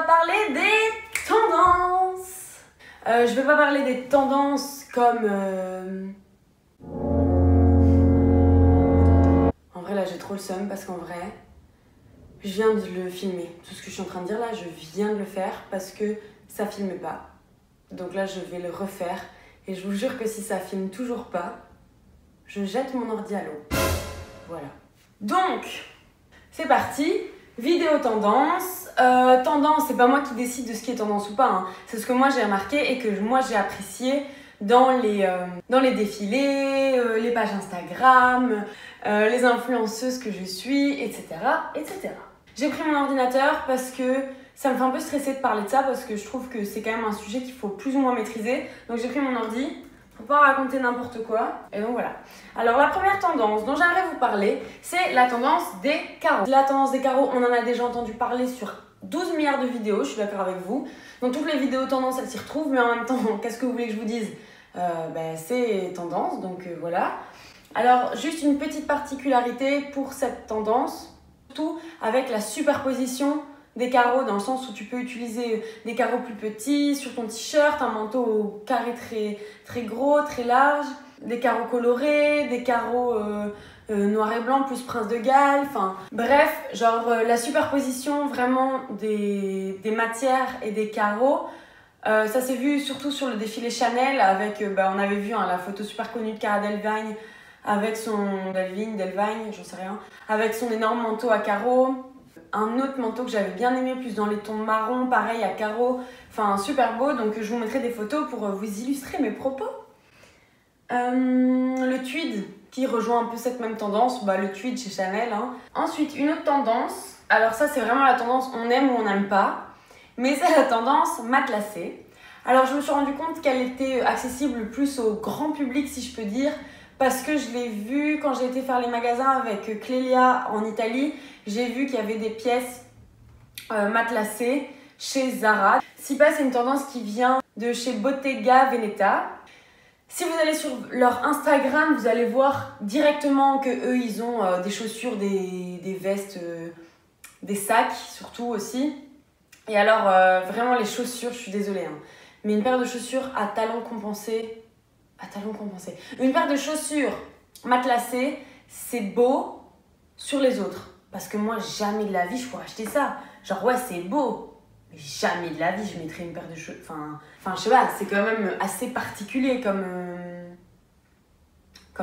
parler des tendances. Je vais pas parler des tendances comme... En vrai, là, j'ai trop le seum parce qu'en vrai, je viens de le filmer. Tout ce que je suis en train de dire là, je viens de le faire parce que ça filme pas. Donc là, je vais le refaire. Et je vous jure que si ça filme toujours pas, je jette mon ordi à l'eau. Voilà. Donc, c'est parti. Vidéo tendance. Tendance, c'est pas moi qui décide de ce qui est tendance ou pas. Hein. C'est ce que moi j'ai remarqué et que moi j'ai apprécié dans les défilés, les pages Instagram, les influenceuses que je suis, etc. etc. J'ai pris mon ordinateur parce que ça me fait un peu stresser de parler de ça parce que je trouve que c'est quand même un sujet qu'il faut plus ou moins maîtriser. Donc j'ai pris mon ordi pour pas raconter n'importe quoi. Et donc voilà. Alors la première tendance dont j'aimerais vous parler, c'est la tendance des carreaux. La tendance des carreaux, on en a déjà entendu parler sur 12 milliards de vidéos, je suis d'accord avec vous. Donc toutes les vidéos tendances, elles s'y retrouvent, mais en même temps, qu'est-ce que vous voulez que je vous dise? C'est tendance, donc voilà. Alors juste une petite particularité pour cette tendance, surtout avec la superposition des carreaux, dans le sens où tu peux utiliser des carreaux plus petits sur ton t-shirt, un manteau au carré très gros, très large, des carreaux colorés, des carreaux noir et blanc plus Prince de Galles, enfin bref, genre la superposition vraiment des matières et des carreaux. Ça s'est vu surtout sur le défilé Chanel avec, on avait vu la photo super connue de Cara Delevingne avec son Delvigne, j'en sais rien, avec son énorme manteau à carreaux. Un autre manteau que j'avais bien aimé, plus dans les tons marron, pareil à carreaux, enfin super beau, donc je vous mettrai des photos pour vous illustrer mes propos. Le tweed qui rejoint un peu cette même tendance, le tweed chez Chanel. Hein. Ensuite, une autre tendance, alors ça c'est vraiment la tendance on aime ou on n'aime pas, mais c'est la tendance matelassée. Alors je me suis rendu compte qu'elle était accessible plus au grand public si je peux dire, parce que je l'ai vu quand j'ai été faire les magasins avec Clélia en Italie, j'ai vu qu'il y avait des pièces matelassées chez Zara. Sipa, c'est une tendance qui vient de chez Bottega Veneta. Si vous allez sur leur Instagram, vous allez voir directement que eux ils ont des chaussures, des vestes, des sacs surtout aussi. Et alors vraiment les chaussures, je suis désolée, hein, mais une paire de chaussures à talons compensés, une paire de chaussures matelassées, c'est beau sur les autres. Parce que moi, jamais de la vie, je pourrais acheter ça. Genre, ouais, c'est beau. Mais jamais de la vie, je mettrais une paire de chaussures. Enfin, je sais pas, c'est quand même assez particulier comme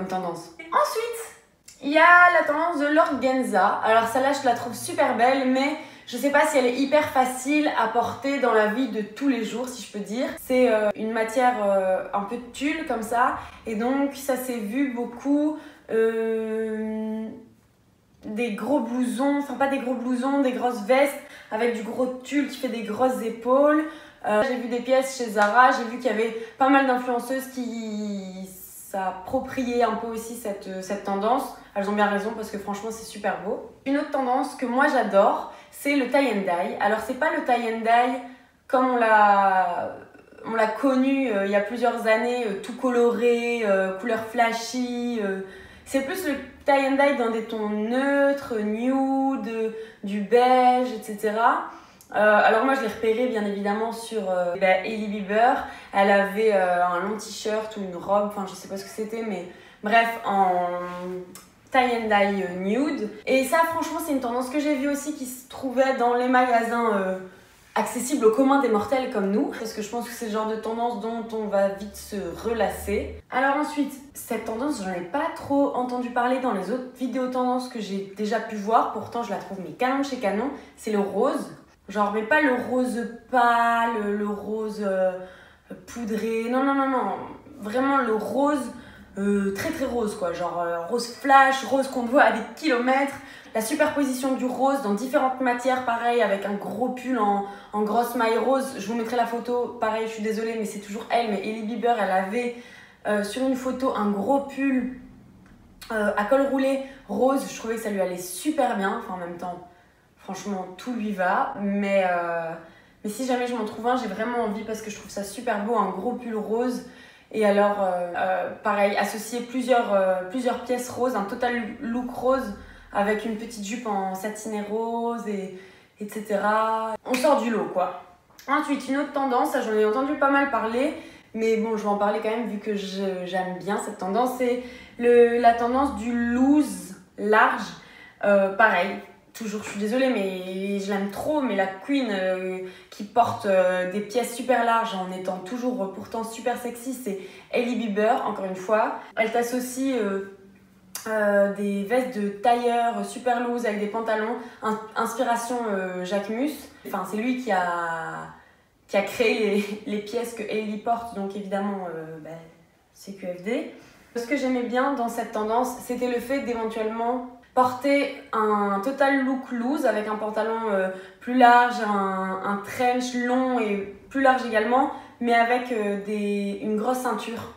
tendance. Ensuite, il y a la tendance de l'organza. Alors, celle-là, je la trouve super belle, mais je sais pas si elle est hyper facile à porter dans la vie de tous les jours, si je peux dire. C'est une matière un peu de tulle, comme ça. Et donc, ça s'est vu beaucoup... des gros blousons, enfin pas des gros blousons, des grosses vestes avec du gros tulle qui fait des grosses épaules. J'ai vu des pièces chez Zara, j'ai vu qu'il y avait pas mal d'influenceuses qui s'appropriaient un peu aussi cette tendance. Elles ont bien raison parce que franchement c'est super beau. Une autre tendance que moi j'adore, c'est le tie and dye. Alors c'est pas le tie and dye comme on l'a connu il y a plusieurs années, tout coloré, couleur flashy. C'est plus le tie and dye dans des tons neutres, nude, du beige, etc. Alors moi je l'ai repéré bien évidemment sur Hailey Bieber. Elle avait un long t-shirt ou une robe, enfin je sais pas ce que c'était, mais bref, en tie and dye nude. Et ça franchement c'est une tendance que j'ai vue aussi qui se trouvait dans les magasins accessible au commun des mortels comme nous, parce que je pense que c'est le genre de tendance dont on va vite se relasser. Alors ensuite, cette tendance, j'en ai pas trop entendu parler dans les autres vidéos tendances que j'ai déjà pu voir, pourtant je la trouve mais canon de chez canon, c'est le rose. Genre, mais pas le rose pâle, le rose poudré, non, vraiment le rose très rose quoi, genre rose flash, rose qu'on voit à des kilomètres. La superposition du rose dans différentes matières, pareil, avec un gros pull en grosse maille rose. Je vous mettrai la photo, pareil, je suis désolée, mais c'est toujours elle. Mais Hailey Bieber, elle avait sur une photo un gros pull à col roulé rose. Je trouvais que ça lui allait super bien. Enfin, en même temps, franchement, tout lui va. Mais si jamais je m'en trouve un, j'ai vraiment envie parce que je trouve ça super beau, un gros pull rose. Et alors, pareil, associer plusieurs pièces roses, un total look rose, avec une petite jupe en satiné rose et etc. On sort du lot quoi. Ensuite, une autre tendance, ça j'en ai entendu pas mal parler, mais bon, je vais en parler quand même vu que j'aime bien cette tendance, c'est la tendance du loose large. Pareil, toujours, je suis désolée, mais je l'aime trop, mais la queen qui porte des pièces super larges en étant toujours pourtant super sexy, c'est Hailey Bieber, encore une fois. Elle t'associe des vestes de tailleur super loose avec des pantalons, inspiration Jacquemus. Enfin, c'est lui qui a créé les pièces que Hailey porte, donc évidemment CQFD. Ce que j'aimais bien dans cette tendance, c'était le fait d'éventuellement porter un total look loose avec un pantalon plus large, un trench long et plus large également, mais avec une grosse ceinture.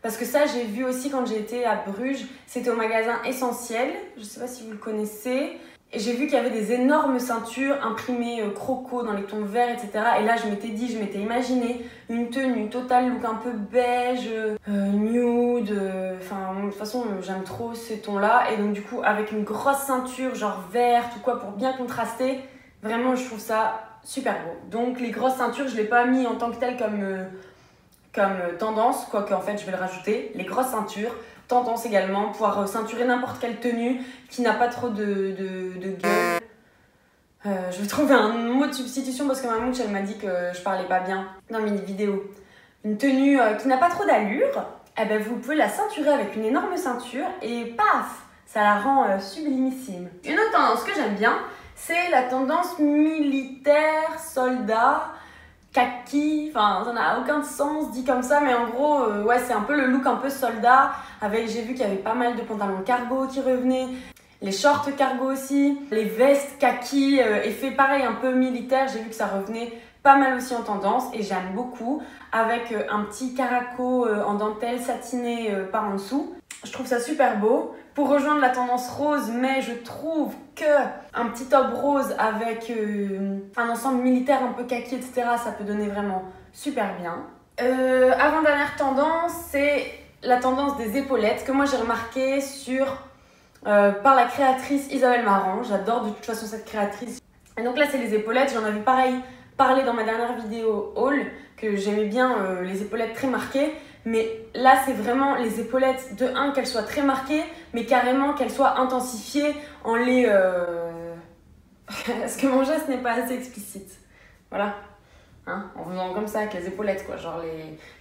Parce que ça, j'ai vu aussi quand j'ai été à Bruges, c'était au magasin Essentiel, je sais pas si vous le connaissez. Et j'ai vu qu'il y avait des énormes ceintures imprimées croco dans les tons verts, etc. Et là, je m'étais imaginé une tenue totale look un peu beige, nude. Enfin, de toute façon, j'aime trop ces tons-là. Et donc, du coup, avec une grosse ceinture, genre verte ou quoi, pour bien contraster, vraiment, je trouve ça super beau. Donc, les grosses ceintures, je ne l'ai pas mis en tant que telle comme tendance, quoique en fait, je vais le rajouter. Les grosses ceintures. Tendance également, pouvoir ceinturer n'importe quelle tenue qui n'a pas trop de gueule. Je vais trouver un mot de substitution parce que ma mouche elle m'a dit que je parlais pas bien dans mes vidéos. Une tenue qui n'a pas trop d'allure, eh ben, vous pouvez la ceinturer avec une énorme ceinture et paf, ça la rend sublimissime. Une autre tendance que j'aime bien, c'est la tendance militaire, soldat, kaki, enfin ça n'a aucun sens dit comme ça, mais en gros ouais, c'est un peu le look un peu soldat avec, j'ai vu qu'il y avait pas mal de pantalons cargo qui revenaient, les shorts cargo aussi, les vestes kaki, effet pareil un peu militaire, j'ai vu que ça revenait pas mal aussi en tendance et j'aime beaucoup, avec un petit caraco en dentelle satiné par en dessous. Je trouve ça super beau. Pour rejoindre la tendance rose, mais je trouve que un petit top rose avec un ensemble militaire un peu kaki, etc., ça peut donner vraiment super bien. Avant-dernière tendance, c'est la tendance des épaulettes que moi j'ai remarqué par la créatrice Isabelle Marant. J'adore de toute façon cette créatrice. Et donc là, c'est les épaulettes. J'en avais pareil parlé dans ma dernière vidéo haul, que j'aimais bien les épaulettes très marquées. Mais là, c'est vraiment les épaulettes de 1, qu'elles soient très marquées, mais carrément qu'elles soient intensifiées en les... Parce que mon geste n'est pas assez explicite. Voilà. Hein, en faisant comme ça avec les épaulettes, quoi. Genre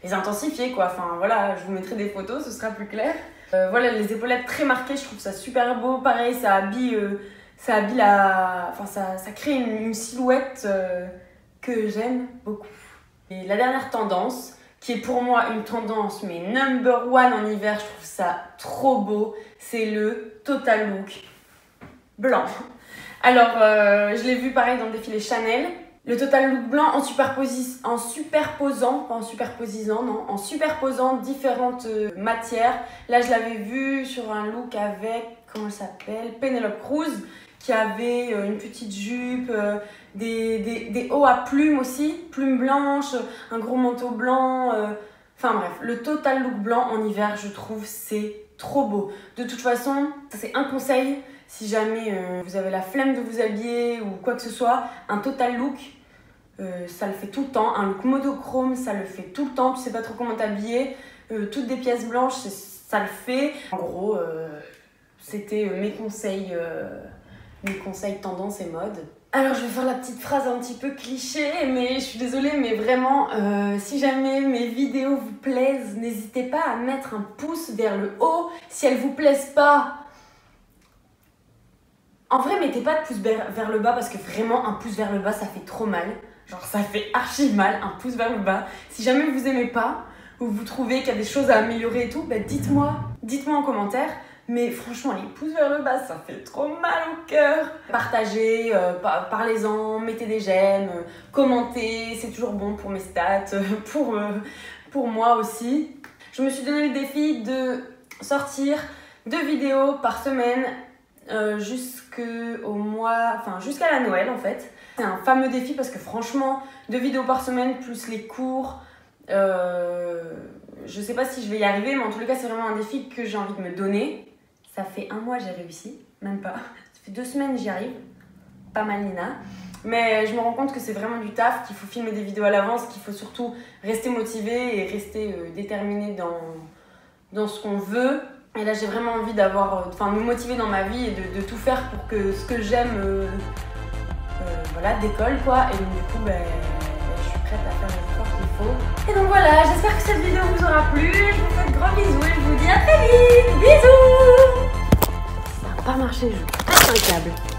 les intensifier, quoi. Enfin, voilà, je vous mettrai des photos, ce sera plus clair. Voilà, les épaulettes très marquées, je trouve ça super beau. Pareil, ça habille la... Enfin, ça crée une silhouette que j'aime beaucoup. Et la dernière tendance, qui est pour moi une tendance, mais number one en hiver, je trouve ça trop beau, c'est le total look blanc. Alors, je l'ai vu pareil dans le défilé Chanel. Le total look blanc en superposant différentes matières. Là, je l'avais vu sur un look avec, comment elle s'appelle, Penelope Cruz, qui avait une petite jupe, des hauts à plumes aussi, plumes blanches, un gros manteau blanc. Enfin bref, le total look blanc en hiver, je trouve, c'est trop beau. De toute façon, ça c'est un conseil. Si jamais vous avez la flemme de vous habiller ou quoi que ce soit, un total look, ça le fait tout le temps. Un look monochrome, ça le fait tout le temps. Tu sais pas trop comment t'habiller. Toutes des pièces blanches, ça le fait. En gros, c'était mes conseils tendance et mode. Alors je vais faire la petite phrase un petit peu cliché, mais je suis désolée, mais vraiment, si jamais mes vidéos vous plaisent, n'hésitez pas à mettre un pouce vers le haut. Si elles vous plaisent pas, en vrai, mettez pas de pouce vers le bas parce que vraiment, un pouce vers le bas, ça fait trop mal. Genre, ça fait archi mal, un pouce vers le bas. Si jamais vous aimez pas, ou vous trouvez qu'il y a des choses à améliorer et tout, bah dites-moi en commentaire. Mais franchement, les pouces vers le bas, ça fait trop mal au cœur. Partagez, parlez-en, mettez des j'aime, commentez, c'est toujours bon pour mes stats, pour moi aussi. Je me suis donné le défi de sortir 2 vidéos par semaine jusqu'à la Noël en fait. C'est un fameux défi parce que franchement, 2 vidéos par semaine plus les cours, je sais pas si je vais y arriver, mais en tout cas c'est vraiment un défi que j'ai envie de me donner. Ça fait 1 mois j'ai réussi, même pas. Ça fait 2 semaines j'y arrive. pas mal Nina. Mais je me rends compte que c'est vraiment du taf, qu'il faut filmer des vidéos à l'avance, qu'il faut surtout rester motivé et rester déterminé dans ce qu'on veut. Et là, j'ai vraiment envie de me motiver dans ma vie et de tout faire pour que ce que j'aime voilà, décolle quoi. Et donc du coup, je suis prête à faire l'effort qu'il faut. Et donc voilà, j'espère que cette vidéo vous aura plu. Je vous fais de gros bisous et je vous dis à très vite. Bisous. Ça n'a pas marché, je pète un câble.